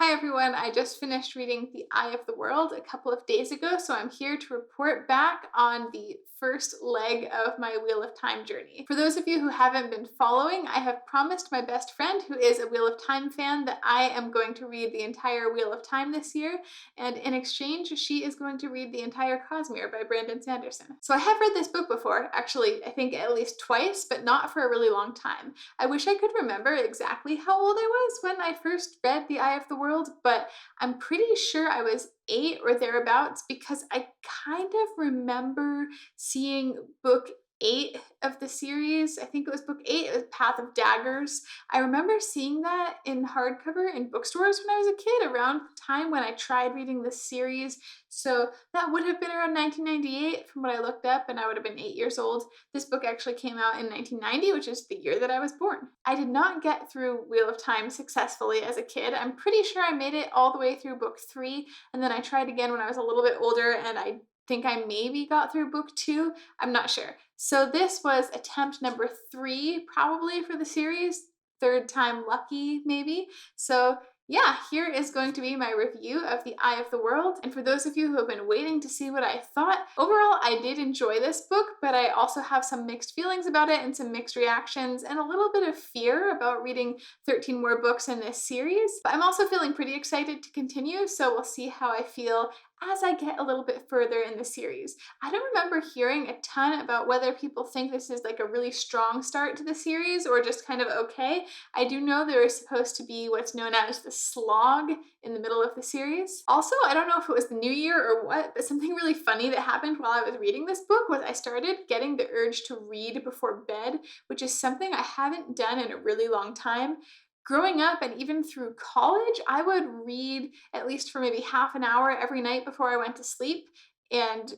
Hi everyone, I just finished reading The Eye of the World a couple of days ago, so I'm here to report back on the first leg of my Wheel of Time journey. For those of you who haven't been following, I have promised my best friend, who is a Wheel of Time fan, that I am going to read the entire Wheel of Time this year, and in exchange, she is going to read the entire Cosmere by Brandon Sanderson. So I have read this book before, actually, I think at least twice, but not for a really long time. I wish I could remember exactly how old I was when I first read The Eye of the World, but I'm pretty sure I was 8 or thereabouts because I kind of remember seeing book 8 of the series. I think it was book 8, it was Path of Daggers. I remember seeing that in hardcover in bookstores when I was a kid, around the time when I tried reading this series. So that would have been around 1998 from what I looked up, and I would have been 8 years old. This book actually came out in 1990, which is the year that I was born. I did not get through Wheel of Time successfully as a kid. I'm pretty sure I made it all the way through book 3, and then I tried again when I was a little bit older, and I think I maybe got through book 2. I'm not sure. So this was attempt number 3, probably, for the series. Third time lucky, maybe. So yeah, here is going to be my review of The Eye of the World. And for those of you who have been waiting to see what I thought, overall I did enjoy this book, but I also have some mixed feelings about it and some mixed reactions and a little bit of fear about reading 13 more books in this series. But I'm also feeling pretty excited to continue, so we'll see how I feel as I get a little bit further in the series. I don't remember hearing a ton about whether people think this is like a really strong start to the series or just kind of okay. I do know there is supposed to be what's known as the slog in the middle of the series. Also, I don't know if it was the new year or what, but something really funny that happened while I was reading this book was I started getting the urge to read before bed, which is something I haven't done in a really long time. Growing up and even through college, I would read at least for maybe half an hour every night before I went to sleep. And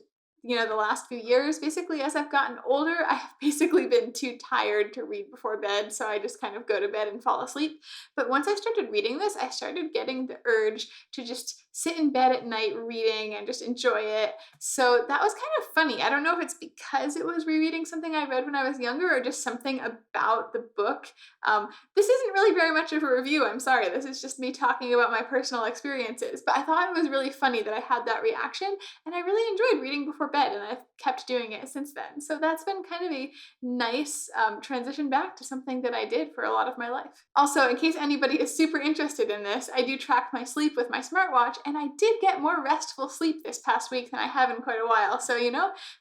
the last few years, basically, as I've gotten older, I have basically been too tired to read before bed, so I just kind of go to bed and fall asleep. But once I started reading this, I started getting the urge to just sit in bed at night reading and just enjoy it. So that was kind of funny. I don't know if it's because it was rereading something I read when I was younger or just something about the book. This isn't really very much of a review, I'm sorry. This is just me talking about my personal experiences. But I thought it was really funny that I had that reaction, and I really enjoyed reading before bed, and I've kept doing it since then. So that's been kind of a nice transition back to something that I did for a lot of my life. Also, in case anybody is super interested in this, I do track my sleep with my smartwatch, and I did get more restful sleep this past week than I have in quite a while. So,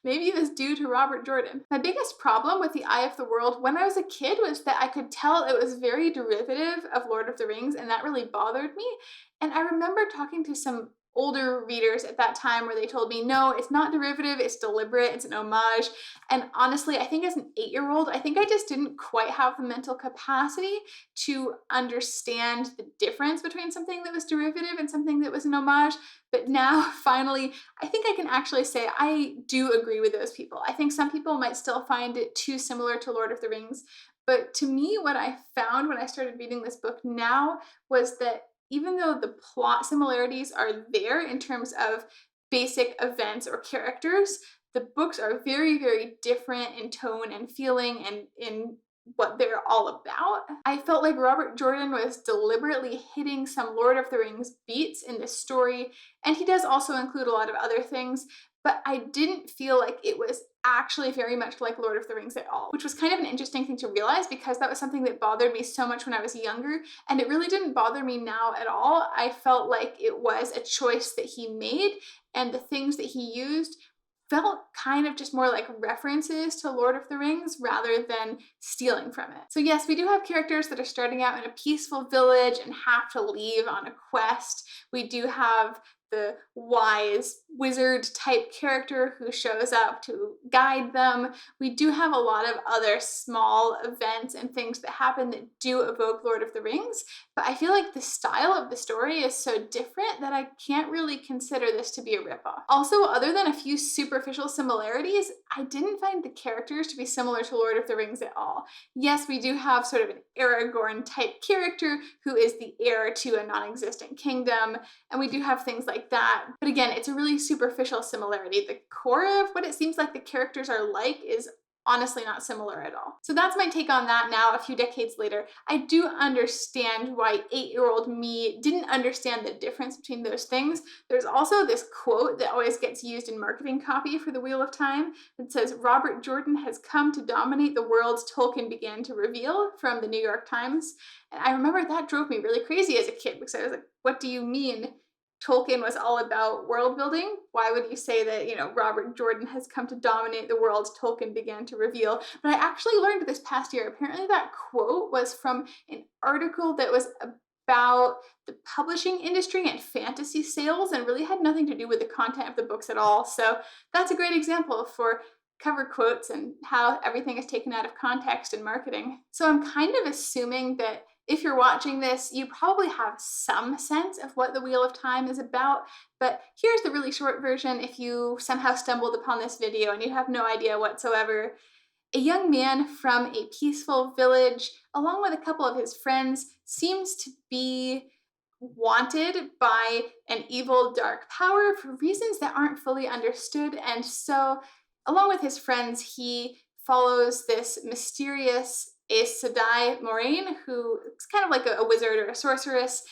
maybe it was due to Robert Jordan. My biggest problem with The Eye of the World when I was a kid was that I could tell it was very derivative of Lord of the Rings, and that really bothered me. And I remember talking to some older readers at that time where they told me, no, it's not derivative, it's deliberate, it's an homage. And honestly, I think as an 8-year-old, I think I just didn't quite have the mental capacity to understand the difference between something that was derivative and something that was an homage. But now, finally, I think I can actually say I do agree with those people. I think some people might still find it too similar to Lord of the Rings. But to me, what I found when I started reading this book now was that even though the plot similarities are there in terms of basic events or characters, the books are very, very different in tone and feeling and in what they're all about. I felt like Robert Jordan was deliberately hitting some Lord of the Rings beats in this story, and he does also include a lot of other things, but I didn't feel like it was actually very much like Lord of the Rings at all, which was kind of an interesting thing to realize because that was something that bothered me so much when I was younger, and it really didn't bother me now at all. I felt like it was a choice that he made, and the things that he used felt kind of just more like references to Lord of the Rings rather than stealing from it. So yes, we do have characters that are starting out in a peaceful village and have to leave on a quest. We do have the wise wizard type character who shows up to guide them. We do have a lot of other small events and things that happen that do evoke Lord of the Rings, but I feel like the style of the story is so different that I can't really consider this to be a ripoff. Also, other than a few superficial similarities, I didn't find the characters to be similar to Lord of the Rings at all. Yes, we do have sort of an Aragorn type character who is the heir to a non-existent kingdom, and we do have things like that. But again, it's a really superficial similarity. The core of what it seems like the characters are like is honestly not similar at all. So that's my take on that now, a few decades later. I do understand why 8-year-old me didn't understand the difference between those things. There's also this quote that always gets used in marketing copy for The Wheel of Time that says, "Robert Jordan has come to dominate the world Tolkien began to reveal," from the New York Times. And I remember that drove me really crazy as a kid because I was like, what do you mean Tolkien was all about world building? Why would you say that, Robert Jordan has come to dominate the world Tolkien began to reveal? But I actually learned this past year, apparently that quote was from an article that was about the publishing industry and fantasy sales and really had nothing to do with the content of the books at all. So that's a great example for cover quotes and how everything is taken out of context in marketing. So I'm kind of assuming that if you're watching this, you probably have some sense of what The Wheel of Time is about, but here's the really short version if you somehow stumbled upon this video and you have no idea whatsoever. A young man from a peaceful village, along with a couple of his friends, seems to be wanted by an evil dark power for reasons that aren't fully understood, and so along with his friends, he follows this mysterious Aes Sedai Moraine, who is kind of like a wizard or a sorceress,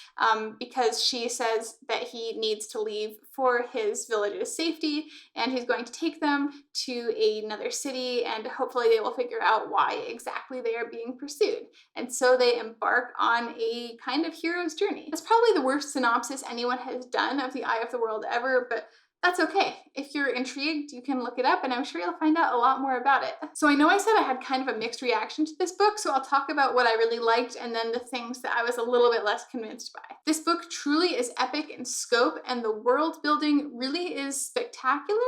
because she says that he needs to leave for his village's safety, and he's going to take them to another city, and hopefully they will figure out why exactly they are being pursued. And so they embark on a kind of hero's journey. That's probably the worst synopsis anyone has done of The Eye of the World ever, but that's okay. If you're intrigued, you can look it up and I'm sure you'll find out a lot more about it. So I know I said I had kind of a mixed reaction to this book, so I'll talk about what I really liked and then the things that I was a little bit less convinced by. This book truly is epic in scope and the world building really is spectacular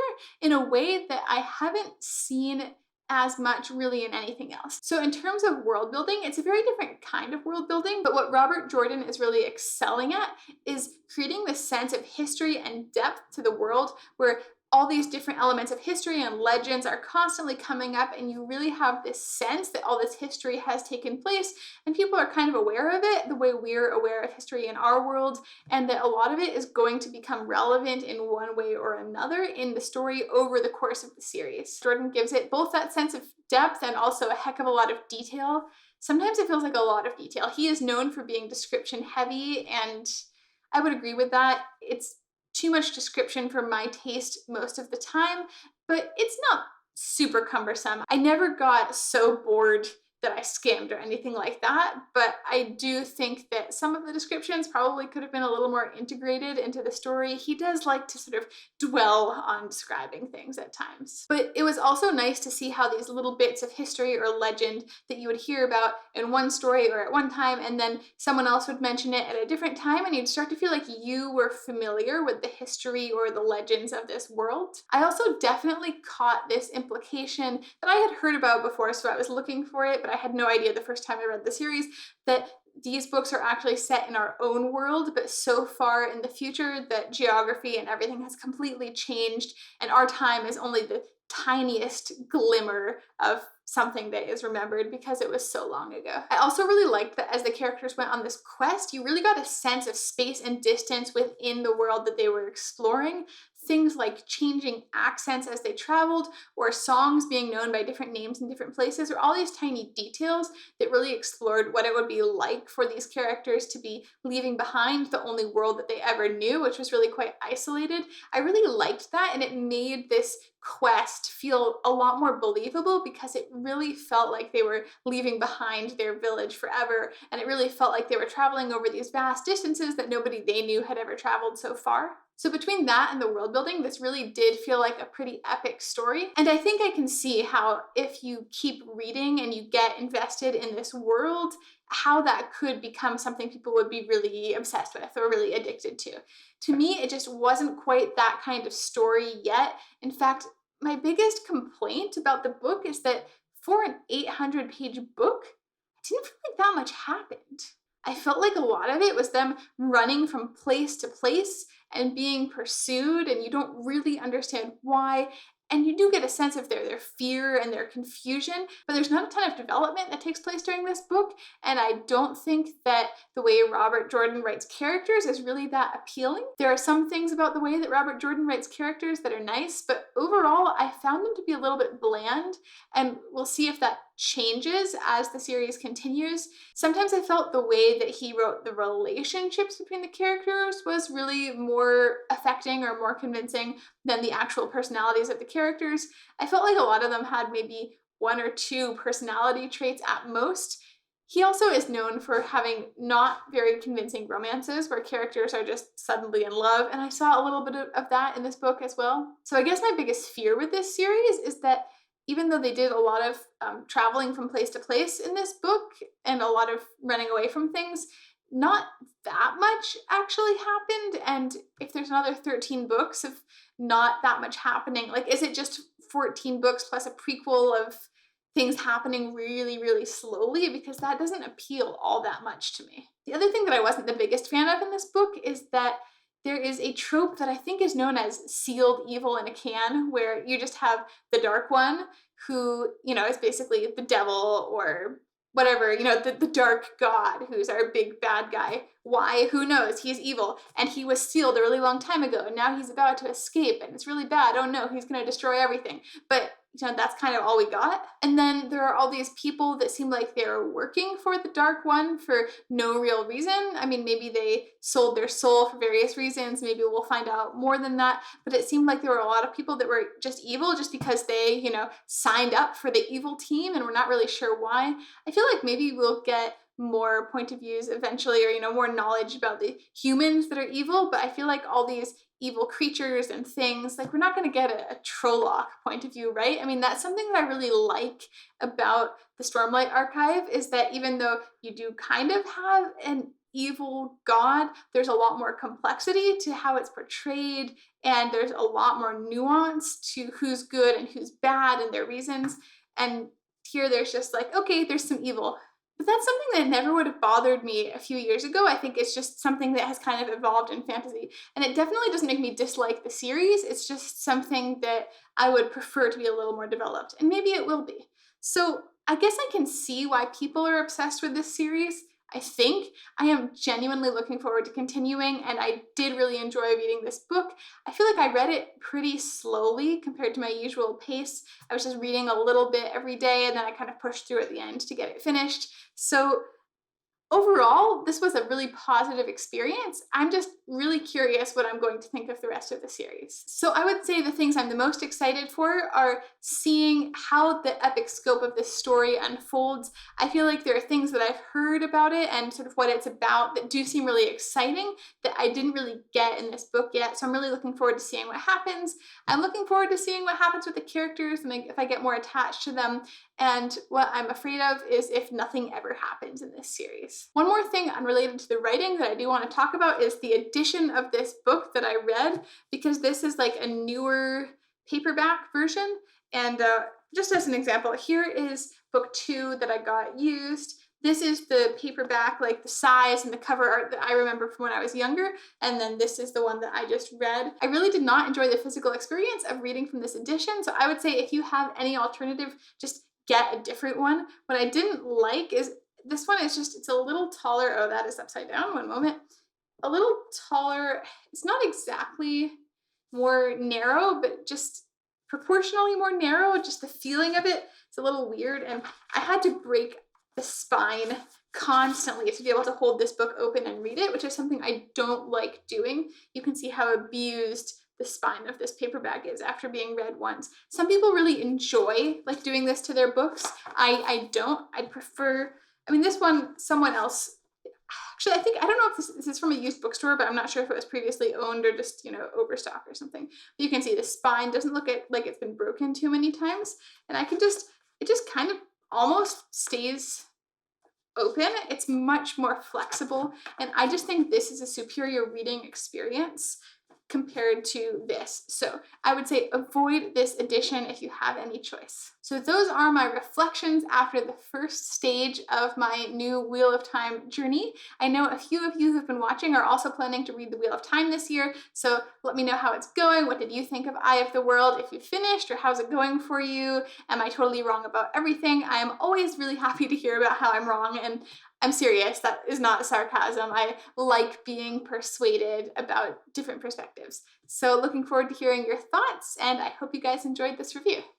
in a way that I haven't seen as much really in anything else. So in terms of world building, it's a very different kind of world building, but what Robert Jordan is really excelling at is creating this sense of history and depth to the world where all these different elements of history and legends are constantly coming up and you really have this sense that all this history has taken place and people are kind of aware of it the way we're aware of history in our world, and that a lot of it is going to become relevant in one way or another in the story over the course of the series. Jordan gives it both that sense of depth and also a heck of a lot of detail. Sometimes it feels like a lot of detail. He is known for being description heavy, and I would agree with that. It's too much description for my taste most of the time, but it's not super cumbersome. I never got so bored that I skimmed or anything like that, but I do think that some of the descriptions probably could have been a little more integrated into the story. He does like to sort of dwell on describing things at times. But it was also nice to see how these little bits of history or legend that you would hear about in one story or at one time, and then someone else would mention it at a different time, and you'd start to feel like you were familiar with the history or the legends of this world. I also definitely caught this implication that I had heard about before, so I was looking for it, but I had no idea the first time I read the series that these books are actually set in our own world, but so far in the future that geography and everything has completely changed and our time is only the tiniest glimmer of something that is remembered because it was so long ago. I also really liked that as the characters went on this quest, you really got a sense of space and distance within the world that they were exploring. Things like changing accents as they traveled, or songs being known by different names in different places, or all these tiny details that really explored what it would be like for these characters to be leaving behind the only world that they ever knew, which was really quite isolated. I really liked that, and it made this quest feel a lot more believable because it really felt like they were leaving behind their village forever, and it really felt like they were traveling over these vast distances that nobody they knew had ever traveled so far. So between that and the world building, this really did feel like a pretty epic story. And I think I can see how if you keep reading and you get invested in this world, how that could become something people would be really obsessed with or really addicted to. To me, it just wasn't quite that kind of story yet. In fact, my biggest complaint about the book is that for an 800-page book, I didn't feel like that much happened. I felt like a lot of it was them running from place to place and being pursued, and you don't really understand why. And you do get a sense of their fear and their confusion, but there's not a ton of development that takes place during this book. And I don't think that the way Robert Jordan writes characters is really that appealing. There are some things about the way that Robert Jordan writes characters that are nice, but overall I found them to be a little bit bland, and we'll see if that changes as the series continues. Sometimes I felt the way that he wrote the relationships between the characters was really more affecting or more convincing than the actual personalities of the characters. I felt like a lot of them had maybe one or two personality traits at most. He also is known for having not very convincing romances where characters are just suddenly in love, and I saw a little bit of that in this book as well. So I guess my biggest fear with this series is that even though they did a lot of traveling from place to place in this book and a lot of running away from things, not that much actually happened. And if there's another 13 books of not that much happening, like, is it just 14 books plus a prequel of things happening really, really slowly? Because that doesn't appeal all that much to me. The other thing that I wasn't the biggest fan of in this book is that there is a trope that I think is known as sealed evil in a can, where you just have the Dark One who, is basically the devil or whatever, the dark god who's our big bad guy. Why? Who knows? He's evil, and he was sealed a really long time ago, and now he's about to escape, and it's really bad. Oh no, he's gonna destroy everything. But that's kind of all we got. And then there are all these people that seem like they're working for the Dark One for no real reason. I mean, maybe they sold their soul for various reasons. Maybe we'll find out more than that. But it seemed like there were a lot of people that were just evil just because they, signed up for the evil team, and we're not really sure why. I feel like maybe we'll get more point of views eventually, or more knowledge about the humans that are evil, but I feel like all these evil creatures and things, like, we're not going to get a Trolloc point of view, right? I mean, that's something that I really like about the Stormlight Archive, is that even though you do kind of have an evil god, there's a lot more complexity to how it's portrayed, and there's a lot more nuance to who's good and who's bad and their reasons. And here there's just like, okay, there's some evil. But that's something that never would have bothered me a few years ago. I think it's just something that has kind of evolved in fantasy. And it definitely doesn't make me dislike the series. It's just something that I would prefer to be a little more developed. And maybe it will be. So I guess I can see why people are obsessed with this series. I think I am genuinely looking forward to continuing, and I did really enjoy reading this book. I feel like I read it pretty slowly compared to my usual pace. I was just reading a little bit every day, and then I kind of pushed through at the end to get it finished. So overall, this was a really positive experience. I'm just really curious what I'm going to think of the rest of the series. So I would say the things I'm the most excited for are seeing how the epic scope of this story unfolds. I feel like there are things that I've heard about it and sort of what it's about that do seem really exciting that I didn't really get in this book yet. So I'm really looking forward to seeing what happens. I'm looking forward to seeing what happens with the characters and if I get more attached to them. And what I'm afraid of is if nothing ever happens in this series. One more thing unrelated to the writing that I do want to talk about is the edition of this book that I read, because this is like a newer paperback version. And just as an example, here is book 2 that I got used. This is the paperback, like the size and the cover art that I remember from when I was younger. And then this is the one that I just read. I really did not enjoy the physical experience of reading from this edition. So I would say if you have any alternative, just get a different one. What I didn't like is this one is just, it's a little taller. Oh, that is upside down. One moment. A little taller. It's not exactly more narrow, but just proportionally more narrow. Just the feeling of it is a little weird. And I had to break the spine constantly to be able to hold this book open and read it, which is something I don't like doing. You can see how abused the spine of this paperback is after being read once. Some people really enjoy like doing this to their books. I don't. I'd prefer, I mean, this one, someone else, actually, I don't know if this is from a used bookstore, but I'm not sure if it was previously owned or just, overstock or something. But you can see the spine doesn't look like it's been broken too many times. And it just kind of almost stays open. It's much more flexible. And I just think this is a superior reading experience. compared to this. So I would say avoid this edition if you have any choice. So those are my reflections after the first stage of my new Wheel of Time journey. I know a few of you who've been watching are also planning to read the Wheel of Time this year, so let me know how it's going. What did you think of Eye of the World if you finished, or how's it going for you? Am I totally wrong about everything? I am always really happy to hear about how I'm wrong, and I'm serious, that is not sarcasm. I like being persuaded about different perspectives. So looking forward to hearing your thoughts, and I hope you guys enjoyed this review.